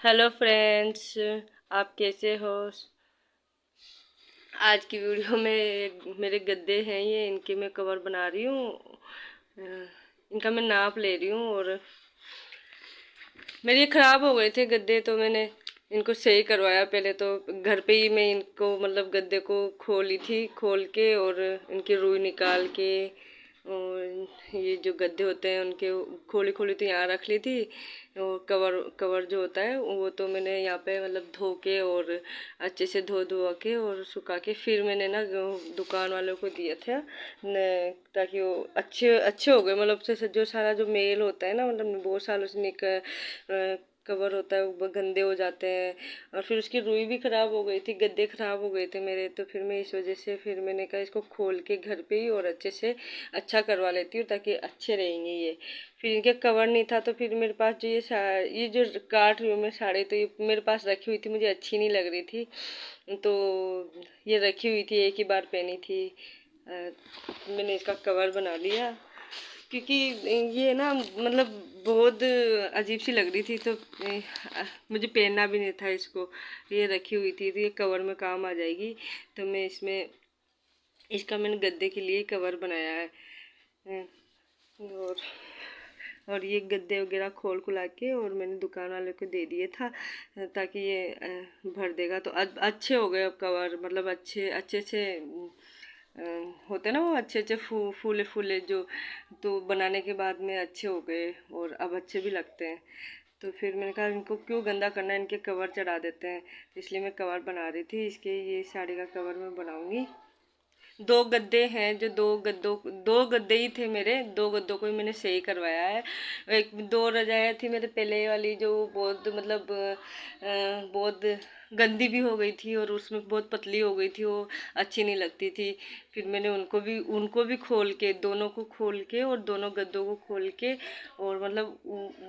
Hello friends, आप कैसे हो? आज की वीडियो में मेरे गद्दे हैं, ये इनके मैं कवर बना रही हूँ। इनका मैं नाप ले रही हूँ और मेरे ये ख़राब हो गए थे गद्दे, तो मैंने इनको सही करवाया। पहले तो घर पे ही मैं इनको मतलब गद्दे को खोली थी, खोल के और इनकी रुई निकाल के और ये जो गद्दे होते हैं उनके खोली खोली तो यहाँ रख ली थी। और कवर कवर जो होता है वो तो मैंने यहाँ पे मतलब धो के और अच्छे से धो धुआ के और सुखा के फिर मैंने ना दुकान वालों को दिए थे ताकि वो अच्छे अच्छे हो गए। मतलब जैसे जो सारा जो मेल होता है ना, मतलब बहुत सालों से कवर होता है वो गंदे हो जाते हैं। और फिर उसकी रुई भी ख़राब हो गई थी, गद्दे ख़राब हो गए थे मेरे। तो फिर मैं इस वजह से फिर मैंने कहा इसको खोल के घर पे ही और अच्छे से अच्छा करवा लेती हूँ ताकि अच्छे रहेंगे ये। फिर इनके कवर नहीं था तो फिर मेरे पास जो ये जो काट रही हूँ मैं साड़ी, तो ये मेरे पास रखी हुई थी, मुझे अच्छी नहीं लग रही थी तो ये रखी हुई थी, एक ही बार पहनी थी। मैंने इसका कवर बना लिया क्योंकि ये ना मतलब बहुत अजीब सी लग रही थी, तो मुझे पहनना भी नहीं था इसको। ये रखी हुई थी तो ये कवर में काम आ जाएगी, तो मैं इसमें इसका मैंने गद्दे के लिए कवर बनाया है। और ये गद्दे वगैरह खोल खुला के और मैंने दुकान वाले को दे दिए था ताकि ये भर देगा। तो अच्छे हो गए अब कवर, मतलब अच्छे अच्छे से होते हैं ना वो अच्छे अच्छे फूले फूले जो, तो बनाने के बाद में अच्छे हो गए और अब अच्छे भी लगते हैं। तो फिर मैंने कहा इनको क्यों गंदा करना है, इनके कवर चढ़ा देते हैं। इसलिए मैं कवर बना रही थी इसके, ये साड़ी का कवर मैं बनाऊंगी। दो गद्दे हैं, जो दो गद्दे ही थे मेरे, दो गद्दों को ही मैंने सही करवाया है। एक दो रजाइयाँ थी मेरे पहले वाली जो बहुत मतलब बहुत गंदी भी हो गई थी और उसमें बहुत पतली हो गई थी, वो अच्छी नहीं लगती थी। फिर मैंने उनको भी खोल के, दोनों को खोल के और दोनों गद्दों को खोल के और मतलब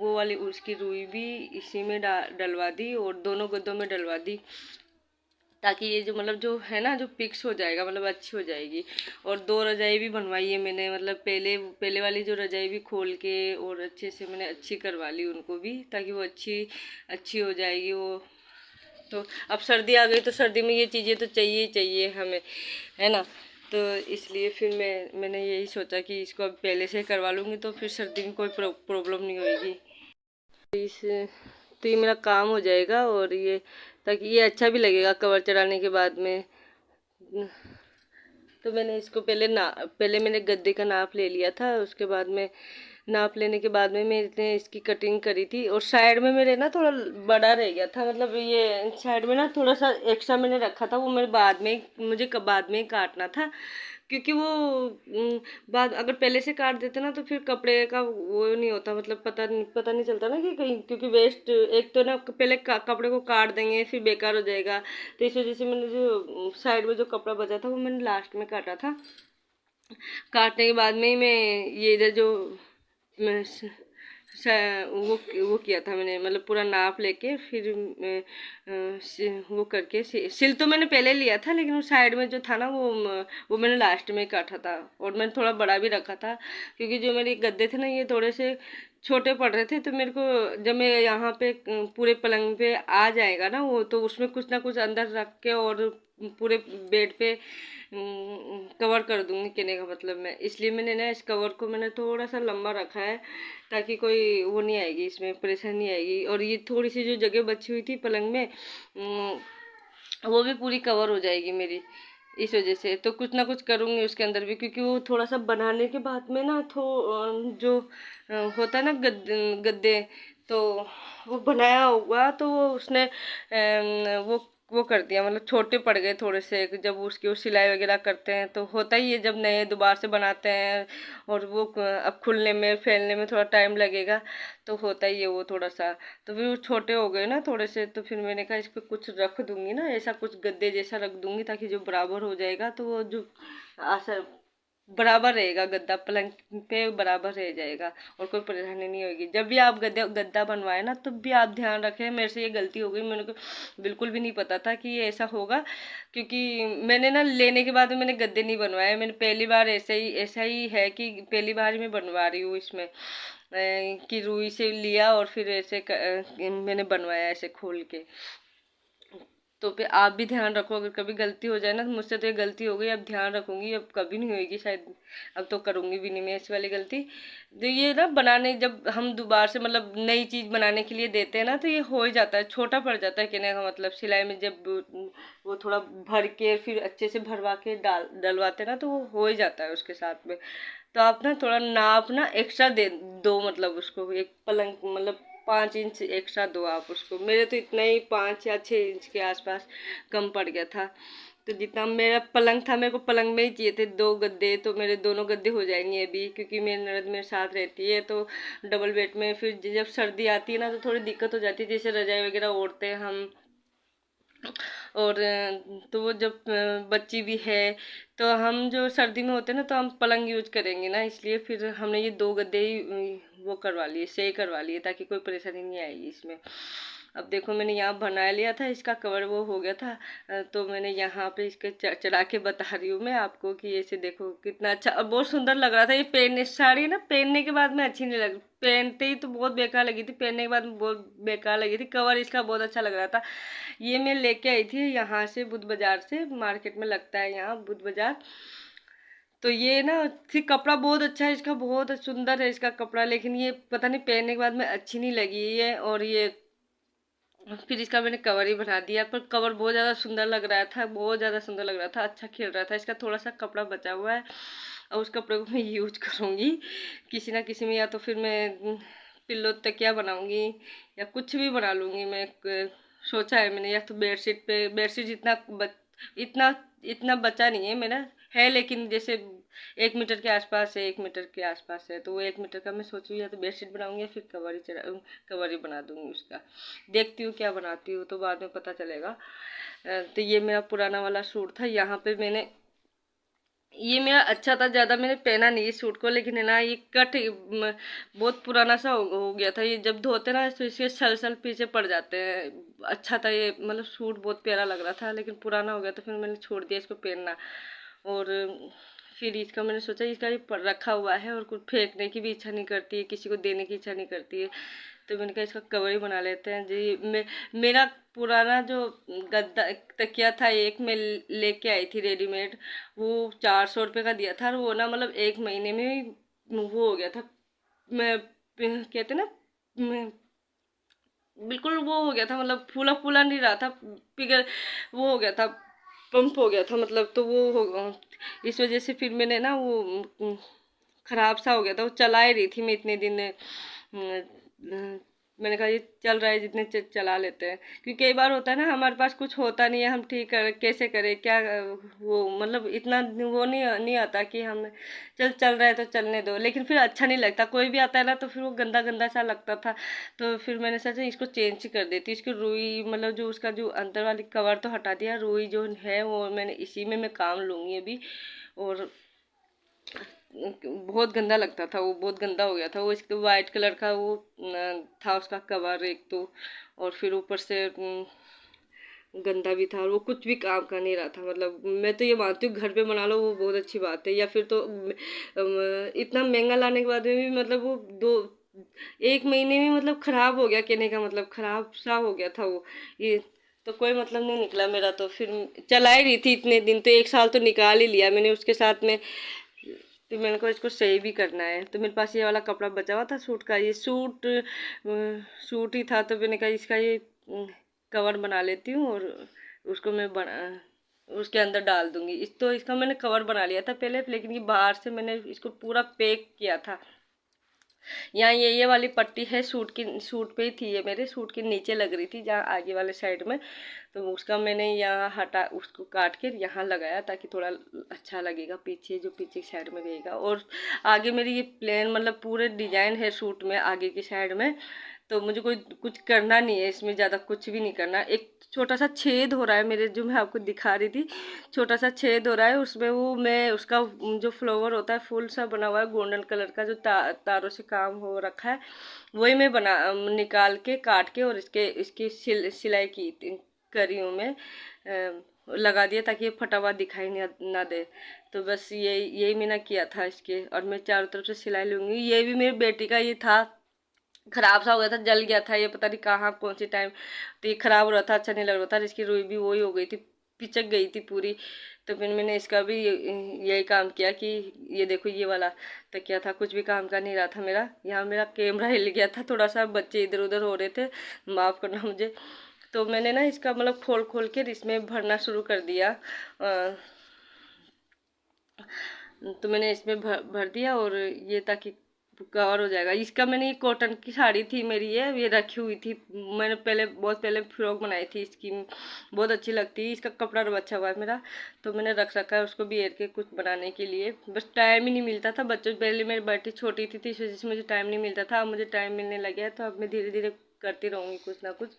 वो वाली उसकी रुई भी इसी में डलवा दी और दोनों गद्दों में डलवा दी ताकि ये जो मतलब जो है ना जो फिक्स हो जाएगा, मतलब अच्छी हो जाएगी। और दो रजाई भी बनवाई है मैंने, मतलब पहले पहले वाली जो रजाई भी खोल के और अच्छे से मैंने अच्छी करवा ली उनको भी, ताकि वो अच्छी अच्छी हो जाएगी वो। तो अब सर्दी आ गई तो सर्दी में ये चीज़ें तो चाहिए ही चाहिए हमें, है ना। तो इसलिए फिर मैंने यही सोचा कि इसको अब पहले से करवा लूँगी तो फिर सर्दी में कोई प्रॉब्लम नहीं होगी। इस तो ये मेरा काम हो जाएगा और ये ताकि ये अच्छा भी लगेगा कवर चढ़ाने के बाद में। तो मैंने इसको पहले मैंने गद्दे का नाप ले लिया था, उसके बाद में नाप लेने के बाद में मैंने इसकी कटिंग करी थी। और साइड में मेरे ना थोड़ा बड़ा रह गया था, मतलब ये साइड में ना थोड़ा सा एक्स्ट्रा मैंने रखा था, वो मेरे बाद में ही काटना था। क्योंकि वो बाद अगर पहले से काट देते ना तो फिर कपड़े का वो नहीं होता, मतलब पता नहीं चलता ना कि कहीं, क्योंकि वेस्ट एक तो ना पहले कपड़े को काट देंगे फिर बेकार हो जाएगा। तो इस वजह से मैंने जो साइड में जो कपड़ा बचा था वो मैंने लास्ट में काटा था। काटने के बाद में ही मैं ये इधर जो मैं वो किया था मैंने, मतलब पूरा नाप लेके फिर वो करके सिल तो मैंने पहले लिया था, लेकिन वो साइड में जो था ना वो मैंने लास्ट में काटा था। और मैंने थोड़ा बड़ा भी रखा था क्योंकि जो मेरे गद्दे थे ना ये थोड़े से छोटे पड़ रहे थे, तो मेरे को जब मैं यहाँ पे पूरे पलंग पे आ जाएगा ना वो, तो उसमें कुछ ना कुछ अंदर रख के और पूरे बेड पे कवर कर दूंगी, कहने का मतलब मैं इसलिए मैंने ना इस कवर को मैंने थोड़ा सा लंबा रखा है ताकि कोई वो नहीं आएगी, इसमें परेशानी आएगी। और ये थोड़ी सी जो जगह बची हुई थी पलंग में वो भी पूरी कवर हो जाएगी मेरी। इस वजह से तो कुछ ना कुछ करूँगी उसके अंदर भी, क्योंकि वो थोड़ा सा बनाने के बाद में ना जो होता है ना गद्दे, तो वो बनाया हुआ तो वो उसने वो कर दिया, मतलब छोटे पड़ गए थोड़े से। जब उसकी वो सिलाई वगैरह करते हैं तो होता ही है, जब नए दोबारा से बनाते हैं और वो अब खुलने में फैलने में थोड़ा टाइम लगेगा, तो होता ही है वो थोड़ा सा। तो फिर वो छोटे हो गए ना थोड़े से, तो फिर मैंने कहा इस पे कुछ रख दूंगी ना, ऐसा कुछ गद्दे जैसा रख दूंगी ताकि जो बराबर हो जाएगा, तो वो जो आसर बराबर रहेगा, गद्दा पलंग पे बराबर रह जाएगा और कोई परेशानी नहीं होगी। जब भी आप गद्दा बनवाए ना, तब भी आप ध्यान रखें। मेरे से ये गलती हो गई, मेरे को बिल्कुल भी नहीं पता था कि ये ऐसा होगा, क्योंकि मैंने ना लेने के बाद में मैंने गद्दे नहीं बनवाए। मैंने पहली बार ऐसा ही है कि पहली बार ही मैं बनवा रही हूँ इसमें, कि रुई से लिया और फिर ऐसे मैंने बनवाया ऐसे खोल के। तो फिर आप भी ध्यान रखो, अगर कभी गलती हो जाए ना, तो मुझसे तो ये गलती हो गई, अब ध्यान रखूंगी, अब कभी नहीं होगी शायद, अब तो करूंगी भी नहीं मैं ऐसी वाली गलती। तो ये ना बनाने, जब हम दोबारा से मतलब नई चीज बनाने के लिए देते हैं ना, तो ये हो ही जाता है, छोटा पड़ जाता है कहने का मतलब। सिलाई में जब वो थोड़ा भर के फिर अच्छे से भरवा के डलवाते ना, तो वो हो ही जाता है उसके साथ में। तो आप ना थोड़ा नाप ना एक्स्ट्रा दे दो, मतलब उसको एक पलंग मतलब 5 इंच एक्स्ट्रा दो आप उसको। मेरे तो इतना ही 5 या 6 इंच के आसपास कम पड़ गया था। तो जितना मेरा पलंग था, मेरे को पलंग में ही चाहिए थे 2 गद्दे, तो मेरे दोनों गद्दे हो जाएंगे अभी, क्योंकि मेरी ननद मेरे साथ रहती है, तो डबल बेड में फिर जब सर्दी आती है ना, तो थोड़ी दिक्कत हो जाती है, जैसे रजाई वगैरह ओढ़ते हैं हम। और तो वो जब बच्ची भी है, तो हम जो सर्दी में होते हैं ना, तो हम पलंग यूज करेंगे ना, इसलिए फिर हमने ये 2 गद्दे ही वो करवा लिए, सही करवा लिए, ताकि कोई परेशानी नहीं आएगी इसमें। अब देखो मैंने यहाँ बना लिया था, इसका कवर वो हो गया था। तो मैंने यहाँ पे इसके चढ़ा के बता रही हूँ मैं आपको कि ऐसे देखो कितना अच्छा और बहुत सुंदर लग रहा था। ये पहनने साड़ी ना, पहनने के बाद में अच्छी नहीं लगी, पहनते ही तो बहुत बेकार लगी थी, पहनने के बाद में बहुत बेकार लगी थी। कवर इसका बहुत अच्छा लग रहा था। ये मैं लेके आई थी यहाँ से, बुध बाजार से, मार्केट में लगता है यहाँ बुध बाजार। तो ये ना फिर कपड़ा बहुत अच्छा है इसका, बहुत सुंदर है इसका कपड़ा, लेकिन ये पता नहीं पहनने के बाद में अच्छी नहीं लगी है। और ये फिर इसका मैंने कवर ही बना दिया, पर कवर बहुत ज़्यादा सुंदर लग रहा था, बहुत ज़्यादा सुंदर लग रहा था, अच्छा खिल रहा था। इसका थोड़ा सा कपड़ा बचा हुआ है, और उस कपड़े को मैं यूज करूँगी किसी ना किसी में, या तो फिर मैं पिल्लो तकिया बनाऊंगी, या कुछ भी बना लूँगी मैं। सोचा है मैंने, या तो बेडशीट पे, बेडशीट इतना इतना बचा नहीं है मेरा, है लेकिन जैसे 1 मीटर के आसपास है, 1 मीटर के आसपास है, तो वो 1 मीटर का मैं सोच रही हूँ, या तो बेडशीट बनाऊंगी या फिर कवर ही बना दूंगी उसका। देखती हूँ क्या बनाती हूँ, तो बाद में पता चलेगा। तो ये मेरा पुराना वाला सूट था, यहाँ पे मैंने, ये मेरा अच्छा था, ज़्यादा मैंने पहना नहीं इस सूट को, लेकिन है ना ये बहुत पुराना सा हो गया था। ये जब धोते ना, तो इसके सल सल पीछे पड़ जाते हैं। अच्छा था ये, मतलब सूट बहुत प्यारा लग रहा था, लेकिन पुराना हो गया, तो फिर मैंने छोड़ दिया इसको पहनना। और फिर इसका मैंने सोचा, इसका ये रखा हुआ है और कुछ फेंकने की भी इच्छा नहीं करती है, किसी को देने की इच्छा नहीं करती है, तो मैंने कहा इसका कवर ही बना लेते हैं जी। मेरा पुराना जो गद्दा तकिया था, एक मैं लेके आई थी रेडीमेड, वो 400 रुपये का दिया था, और वो ना मतलब 1 महीने में ही वो हो गया था। मैं कहते ना, मैं बिल्कुल वो हो गया था, मतलब फूला फूला नहीं रहा था, पिघल, वो हो गया था, पंप हो गया था मतलब। तो वो इस वजह से फिर मैंने ना वो खराब सा हो गया था, वो चला ही रही थी मैं इतने दिन। मैंने कहा ये चल रहा है, जितने चला लेते हैं, क्योंकि कई बार होता है ना हमारे पास कुछ होता नहीं है, हम ठीक कर कैसे करें क्या, वो मतलब इतना वो नहीं आता कि हम चल रहा है तो चलने दो, लेकिन फिर अच्छा नहीं लगता। कोई भी आता है ना, तो फिर वो गंदा गंदा सा लगता था। तो फिर मैंने सोचा इसको चेंज कर देती, इसकी रुई मतलब जो उसका जो अंदर वाली कवर तो हटा दिया, रुई जो है वो मैंने इसी में मैं काम लूँगी अभी। और बहुत गंदा लगता था वो, बहुत गंदा हो गया था वो। इसके वाइट कलर का वो था उसका कवर एक तो, और फिर ऊपर से गंदा भी था, और वो कुछ भी काम का नहीं रहा था। मतलब मैं तो ये मानती हूँ घर पे बना लो वो बहुत अच्छी बात है, या फिर तो इतना महंगा लाने के बाद में भी मतलब वो 1 महीने में मतलब खराब हो गया, कहने का मतलब खराब सा हो गया था वो। ये तो कोई मतलब नहीं निकला मेरा, तो फिर चला ही रही थी इतने दिन, तो 1 साल तो निकाल ही लिया मैंने उसके साथ में। तो मैंने को इसको सही भी करना है, तो मेरे पास ये वाला कपड़ा बचा हुआ था सूट का, ये सूट ही था, तो मैंने कहा इसका ये कवर बना लेती हूँ, और उसको मैं बना उसके अंदर डाल दूंगी। तो इसका मैंने कवर बना लिया था पहले, लेकिन ये बाहर से मैंने इसको पूरा पैक किया था। यहाँ ये वाली पट्टी है, सूट पे ही थी, ये मेरे सूट के नीचे लग रही थी, जहाँ आगे वाले साइड में, तो उसका मैंने यहाँ हटा, उसको काट के यहाँ लगाया, ताकि थोड़ा अच्छा लगेगा पीछे, जो पीछे साइड में रहेगा। और आगे मेरी ये प्लेन मतलब पूरे डिजाइन है सूट में आगे की साइड में, तो मुझे कोई कुछ करना नहीं है इसमें, ज़्यादा कुछ भी नहीं करना। एक छोटा सा छेद हो रहा है मेरे, जो मैं आपको दिखा रही थी, छोटा सा छेद हो रहा है उसमें, वो मैं उसका जो फ्लावर होता है फूल सा बना हुआ है गोल्डन कलर का, जो तारों से काम हो रखा है, वही मैं बना निकाल के काट के, और इसकी सिलाई करी हूँ मैं। लगा दिया ताकि ये फटा हुआ दिखाई ना दे। तो बस यही मैंने किया था इसके, और मैं चारों तरफ से सिलाई लूँगी। ये भी मेरी बेटी का ये था, खराब सा हो गया था, जल गया था, ये पता नहीं कहाँ कौन सी टाइम तो ये खराब हो रहा था, अच्छा नहीं लग रहा था। इसकी रुई भी वही हो गई थी, पिचक गई थी पूरी। तो फिर मैंने इसका भी यही काम किया कि ये देखो ये वाला तो क्या था, कुछ भी काम का नहीं रहा था मेरा। यहाँ मेरा कैमरा हिल गया था थोड़ा सा, बच्चे इधर उधर हो रहे थे, माफ़ करना मुझे। तो मैंने ना इसका मतलब खोल खोल के इसमें भरना शुरू कर दिया। तो मैंने इसमें भर दिया, और ये ताकि कवर हो जाएगा इसका। मैंने ये कॉटन की साड़ी थी मेरी, ये रखी हुई थी। मैंने बहुत पहले फ्रॉक बनाई थी इसकी, बहुत अच्छी लगती है। इसका कपड़ा अच्छा हुआ है मेरा, तो मैंने रख रखा है उसको भी एर के कुछ बनाने के लिए। बस टाइम ही नहीं मिलता था, बच्चों पहले मेरी बेटी छोटी थी इस वजह से मुझे टाइम नहीं मिलता था। अब मुझे टाइम मिलने लगा है, तो अब मैं धीरे धीरे करती रहूँगी कुछ ना कुछ।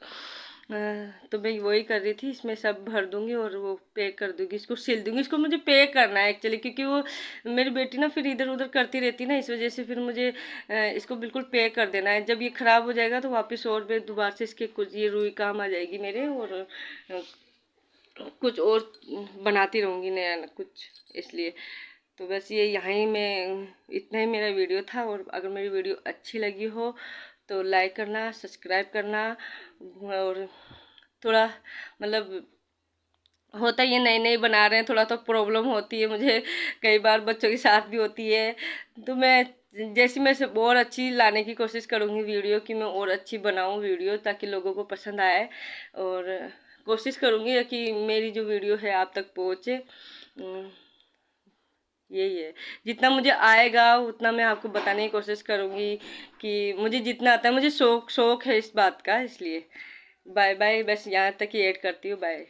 तो मैं वही कर रही थी, इसमें सब भर दूंगी और वो पैक कर दूंगी, इसको सिल दूंगी। इसको मुझे पैक करना है एक्चुअली, क्योंकि वो मेरी बेटी ना फिर इधर उधर करती रहती ना, इस वजह से फिर मुझे इसको बिल्कुल पैक कर देना है। जब ये ख़राब हो जाएगा तो वापस और मैं दोबारा से इसके कुछ ये रुई काम आ जाएगी मेरे, और कुछ और बनाती रहूँगी नया कुछ, इसलिए। तो बस ये यहाँ मैं इतना ही मेरा वीडियो था। और अगर मेरी वीडियो अच्छी लगी हो तो लाइक करना, सब्सक्राइब करना। और थोड़ा मतलब होता ही है, नई नई बना रहे हैं, थोड़ा तो प्रॉब्लम होती है मुझे, कई बार बच्चों के साथ भी होती है। तो मैं जैसे मैं से और अच्छी लाने की कोशिश करूँगी वीडियो, कि मैं और अच्छी बनाऊँ वीडियो ताकि लोगों को पसंद आए। और कोशिश करूँगी कि मेरी जो वीडियो है आप तक पहुँचे। यही है, जितना मुझे आएगा उतना मैं आपको बताने की कोशिश करूँगी, कि मुझे जितना आता है। मुझे शौक है इस बात का, इसलिए। बाय बाय, बस यहाँ तक ही ऐड करती हूँ, बाय।